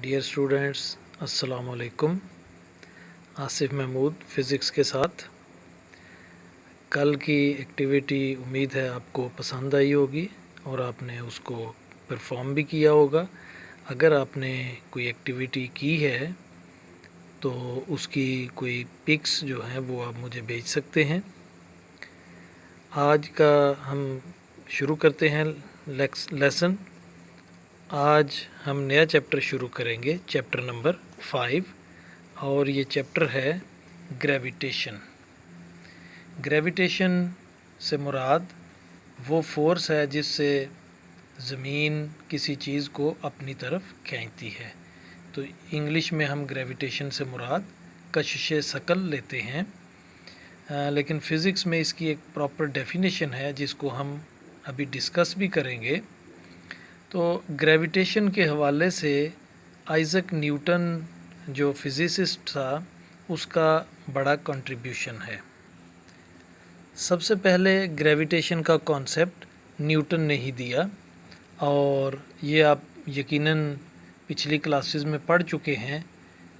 Dear students, अस्सलाम वालेकुम। Asif Mahmood physics के साथ। कल की एक्टिविटी उम्मीद है आपको पसंद आई होगी और आपने उसको परफॉर्म भी किया होगा। अगर आपने कोई एक्टिविटी की है तो उसकी कोई पिक्स जो हैं वो आप मुझे भेज सकते हैं। आज का हम शुरू करते हैं लेसन। आज हम नया चैप्टर शुरू करेंगे, चैप्टर नंबर 5, और ये चैप्टर है ग्रेविटेशन। ग्रेविटेशन से मुराद वो फोर्स है जिससे ज़मीन किसी चीज़ को अपनी तरफ खींचती है। तो इंग्लिश में हम ग्रेविटेशन से मुराद कशिश शकल लेते हैं, लेकिन फ़िज़िक्स में इसकी एक प्रॉपर डेफिनेशन है जिसको हम अभी डिस्कस भी करेंगे। तो ग्रेविटेशन के हवाले से आइज़क न्यूटन जो फिज़िसिस्ट था उसका बड़ा कंट्रीब्यूशन है। सबसे पहले ग्रेविटेशन का कॉन्सेप्ट न्यूटन ने ही दिया, और ये आप यकीनन पिछली क्लासेस में पढ़ चुके हैं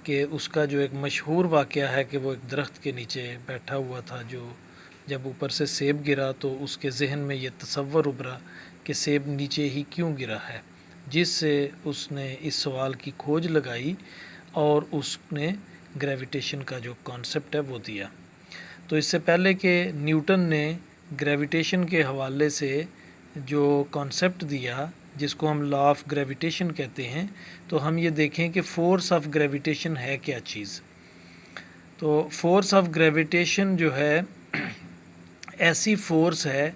कि उसका जो एक मशहूर वाक़या है कि वो एक दरख्त के नीचे बैठा हुआ था, जो जब ऊपर से सेब गिरा तो उसके जहन में ये तसव्वुर उभरा कि सेब नीचे ही क्यों गिरा है, जिससे उसने इस सवाल की खोज लगाई और उसने ग्रेविटेशन का जो कॉन्सेप्ट है वो दिया। तो इससे पहले कि न्यूटन ने ग्रेविटेशन के हवाले से जो कॉन्सेप्ट दिया जिसको हम लॉ ऑफ ग्रेविटेशन कहते हैं, तो हम ये देखें कि फ़ोर्स ऑफ ग्रेविटेशन है क्या चीज़। तो फोर्स ऑफ ग्रेविटेशन जो है ऐसी फोर्स है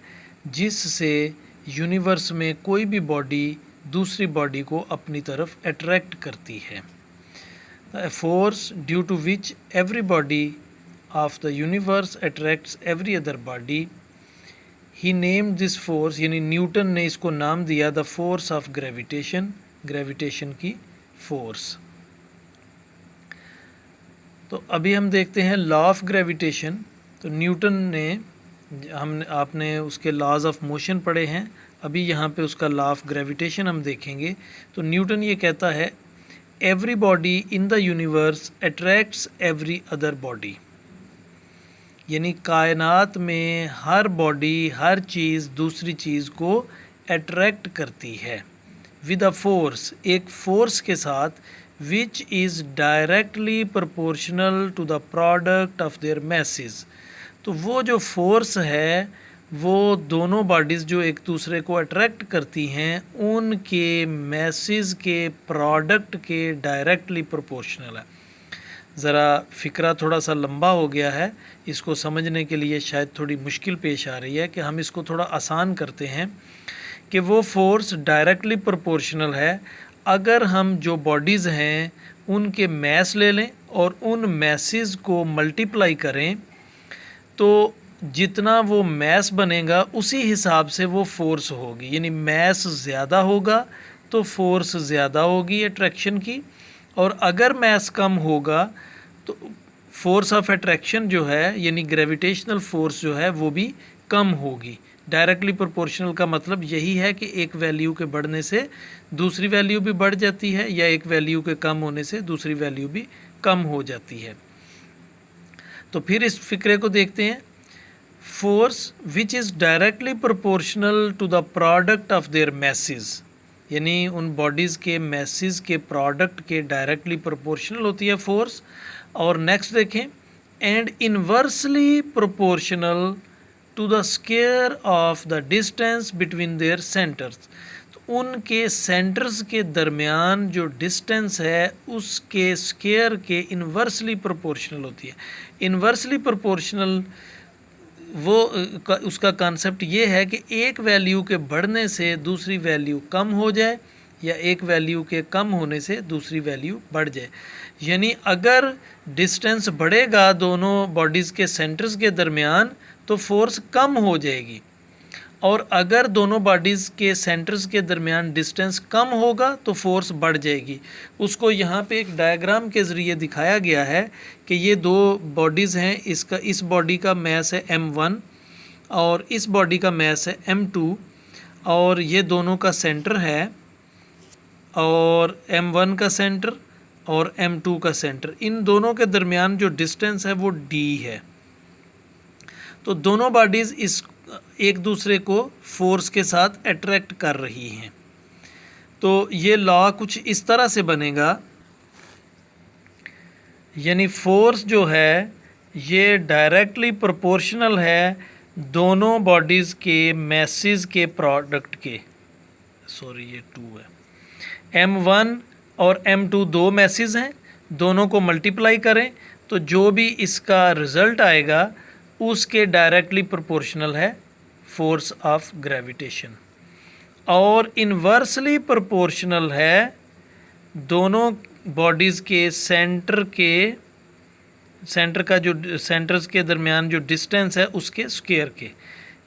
जिससे यूनिवर्स में कोई भी बॉडी दूसरी बॉडी को अपनी तरफ अट्रैक्ट करती है। The force due to which every body of the universe attracts every other body. He name this force, यानी न्यूटन ने इसको नाम दिया the force of gravitation, gravitation की फोर्स। तो अभी हम देखते हैं लॉ ऑफ ग्रेविटेशन। तो न्यूटन ने आपने उसके लॉज ऑफ मोशन पढ़े हैं, अभी यहाँ पे उसका लॉ ऑफ ग्रेविटेशन हम देखेंगे। तो न्यूटन ये कहता है every body in the universe attracts every other body, यानी कायनात में हर बॉडी, हर चीज़ दूसरी चीज़ को अट्रैक्ट करती है विद अ फोर्स, एक फोर्स के साथ, which is directly proportional to the product of their masses. तो वो जो फोर्स है वो दोनों बॉडीज़ जो एक दूसरे को अट्रैक्ट करती हैं उनके मैसेज के प्रोडक्ट के डायरेक्टली प्रोपोर्शनल है। ज़रा फ़िक्रा थोड़ा सा लंबा हो गया है, इसको समझने के लिए शायद थोड़ी मुश्किल पेश आ रही है कि हम इसको थोड़ा आसान करते हैं कि वो फोर्स डायरेक्टली प्रोपोर्शनल है अगर हम जो बॉडीज़ हैं उनके मैस ले लें और उन मैसेज को मल्टीप्लाई करें, तो जितना वो मैस बनेगा उसी हिसाब से वो फोर्स होगी। यानी मैस ज़्यादा होगा तो फोर्स ज़्यादा होगी अट्रैक्शन की, और अगर मैस कम होगा तो फोर्स ऑफ अट्रैक्शन जो है यानी ग्रेविटेशनल फोर्स जो है वो भी कम होगी। डायरेक्टली प्रोपोर्शनल का मतलब यही है कि एक वैल्यू के बढ़ने से दूसरी वैल्यू भी बढ़ जाती है, या एक वैल्यू के कम होने से दूसरी वैल्यू भी कम हो जाती है। तो फिर इस फिक्रे को देखते हैं। Force which is directly proportional to the product of their masses, यानी उन बॉडीज़ के मैसेज के प्रोडक्ट के डायरेक्टली प्रोपोर्शनल होती है फोर्स। और नेक्स्ट देखें, and inversely proportional to the square of the distance between their centres. तो उनके सेंटर्स के दरमियान जो डिस्टेंस है उसके स्क्वायर के इनवर्सली प्रोपोर्शनल होती है। इनवर्सली प्रोपोर्शनल वो उसका कॉन्सेप्ट ये है कि एक वैल्यू के बढ़ने से दूसरी वैल्यू कम हो जाए, या एक वैल्यू के कम होने से दूसरी वैल्यू बढ़ जाए। यानी अगर डिस्टेंस बढ़ेगा दोनों बॉडीज़ के सेंटर्स के दरमियान तो फोर्स कम हो जाएगी, और अगर दोनों बॉडीज़ के सेंटर्स के दरमियान डिस्टेंस कम होगा तो फोर्स बढ़ जाएगी। उसको यहाँ पे एक डायग्राम के ज़रिए दिखाया गया है कि ये दो बॉडीज़ हैं, इस बॉडी का मैस है m1 और इस बॉडी का मैस है m2, और ये दोनों का सेंटर है और M1 का सेंटर और M2 का सेंटर, इन दोनों के दरमियान जो डिस्टेंस है वो D है। तो दोनों बॉडीज़ इस एक दूसरे को फोर्स के साथ अट्रैक्ट कर रही हैं। तो ये लॉ कुछ इस तरह से बनेगा, यानी फोर्स जो है ये डायरेक्टली प्रोपोर्शनल है दोनों बॉडीज़ के मैसेज के प्रोडक्ट के, सॉरी ये 2 है। M1 और M2 दो मैसेज हैं, दोनों को मल्टीप्लाई करें तो जो भी इसका रिज़ल्ट आएगा उसके डायरेक्टली प्रोपोर्शनल है फोर्स ऑफ ग्रेविटेशन, और इन्वर्सली प्रोपोर्शनल है दोनों बॉडीज़ के सेंटर का जो सेंटर्स के दरमियान जो डिस्टेंस है उसके स्क्वायर के,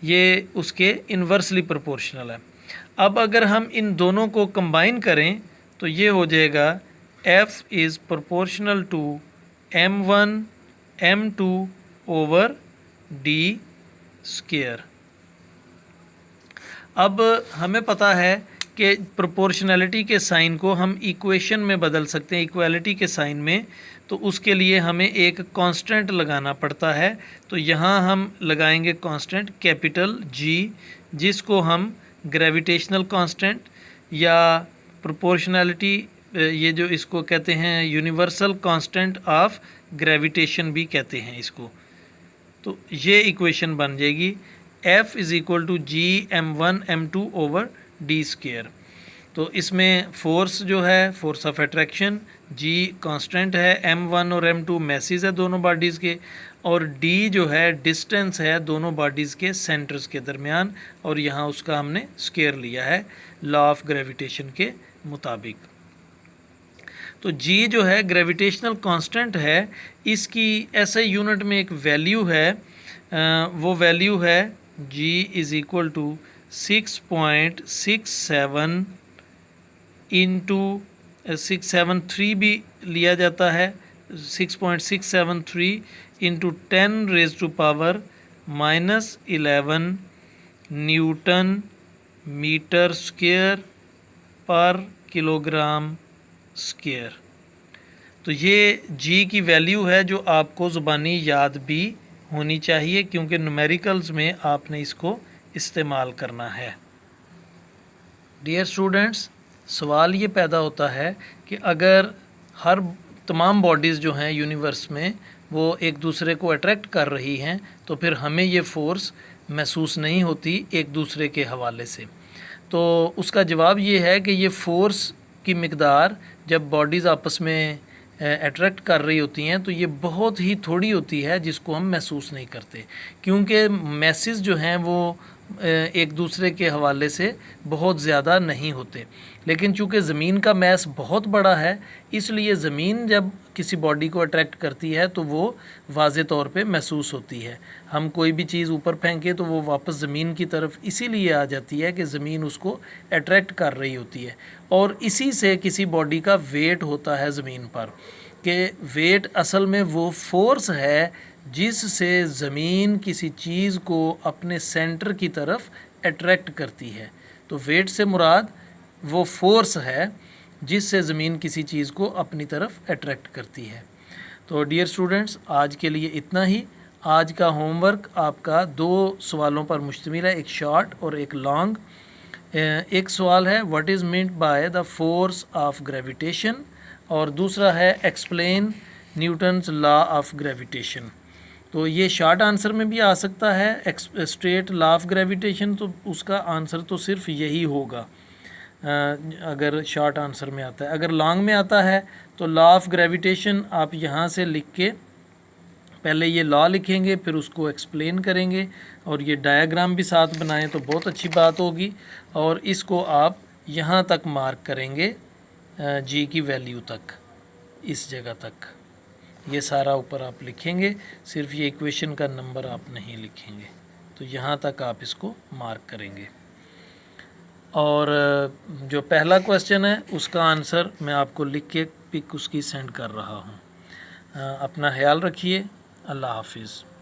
ये उसके इन्वर्सली प्रोपोर्शनल है। अब अगर हम इन दोनों को कंबाइन करें तो ये हो जाएगा F is proportional to M1 M2 over D square. अब हमें पता है कि प्रोपोर्शनैलिटी के साइन को हम इक्वेशन में बदल सकते हैं, इक्वालिटी के साइन में, तो उसके लिए हमें एक कांस्टेंट लगाना पड़ता है। तो यहाँ हम लगाएंगे कांस्टेंट कैपिटल G, जिसको हम ग्रेविटेशनल कांस्टेंट या प्रोपोर्शनैलिटी, ये जो इसको कहते हैं यूनिवर्सल कांस्टेंट ऑफ ग्रेविटेशन भी कहते हैं इसको। तो ये इक्वेशन बन जाएगी F is equal to G M1 M2 over D square. तो इसमें फोर्स जो है force of attraction, G constant है, M1 और M2 मैसेज है दोनों बॉडीज़ के, और D जो है डिस्टेंस है दोनों बॉडीज़ के सेंटर्स के दरमियान, और यहाँ उसका हमने स्क्वायर लिया है लॉ ऑफ ग्रेविटेशन के मुताबिक। तो G जो है ग्रेविटेशनल कांस्टेंट है, इसकी ऐसे यूनिट में एक वैल्यू है, वो वैल्यू है G is equal to 6.67 into 673 भी लिया जाता है, 6.673 into 10 raise to power -11 newton metre square पर किलोग्राम स्क्वायर। तो ये G की वैल्यू है जो आपको ज़ुबानी याद भी होनी चाहिए, क्योंकि न्यूमेरिकल्स में आपने इसको इस्तेमाल करना है। डियर स्टूडेंट्स, सवाल ये पैदा होता है कि अगर हर तमाम बॉडीज़ जो हैं यूनिवर्स में वो एक दूसरे को अट्रैक्ट कर रही हैं, तो फिर हमें ये फ़ोर्स महसूस नहीं होती एक दूसरे के हवाले से। तो उसका जवाब ये है कि ये फ़ोर्स की मिकदार जब बॉडीज़ आपस में अट्रैक्ट कर रही होती हैं तो ये बहुत ही थोड़ी होती है, जिसको हम महसूस नहीं करते, क्योंकि मैसेज जो हैं वो एक दूसरे के हवाले से बहुत ज़्यादा नहीं होते। लेकिन चूँकि ज़मीन का मैस बहुत बड़ा है, इसलिए ज़मीन जब किसी बॉडी को अट्रैक्ट करती है तो वो वाज़े तौर पे महसूस होती है। हम कोई भी चीज़ ऊपर फेंकें तो वो वापस ज़मीन की तरफ इसीलिए आ जाती है कि ज़मीन उसको अट्रैक्ट कर रही होती है, और इसी से किसी बॉडी का वेट होता है ज़मीन पर, कि वेट असल में वो फोर्स है जिससे ज़मीन किसी चीज़ को अपने सेंटर की तरफ अट्रैक्ट करती है। तो वेट से मुराद वो फोर्स है जिससे ज़मीन किसी चीज़ को अपनी तरफ अट्रैक्ट करती है। तो डियर स्टूडेंट्स, आज के लिए इतना ही। आज का होमवर्क आपका 2 सवालों पर मुश्तमिल है, एक शॉर्ट और एक लॉन्ग। एक सवाल है what is meant by the force of gravitation, और दूसरा है explain Newton's law of gravitation. तो ये शॉर्ट आंसर में भी आ सकता है, स्ट्रेट लॉ ऑफ ग्रेविटेशन, तो उसका आंसर तो सिर्फ यही होगा अगर शॉर्ट आंसर में आता है। अगर लॉन्ग में आता है तो लॉ ऑफ ग्रेविटेशन आप यहाँ से लिख के पहले ये लॉ लिखेंगे, फिर उसको एक्सप्लेन करेंगे, और ये डायग्राम भी साथ बनाएं तो बहुत अच्छी बात होगी। और इसको आप यहाँ तक मार्क करेंगे G की वैल्यू तक, इस जगह तक ये सारा ऊपर आप लिखेंगे, सिर्फ ये इक्वेशन का नंबर आप नहीं लिखेंगे। तो यहाँ तक आप इसको मार्क करेंगे। और जो पहला क्वेश्चन है उसका आंसर मैं आपको लिख के पिक उसकी सेंड कर रहा हूँ। अपना ख्याल रखिए। अल्लाह हाफिज़।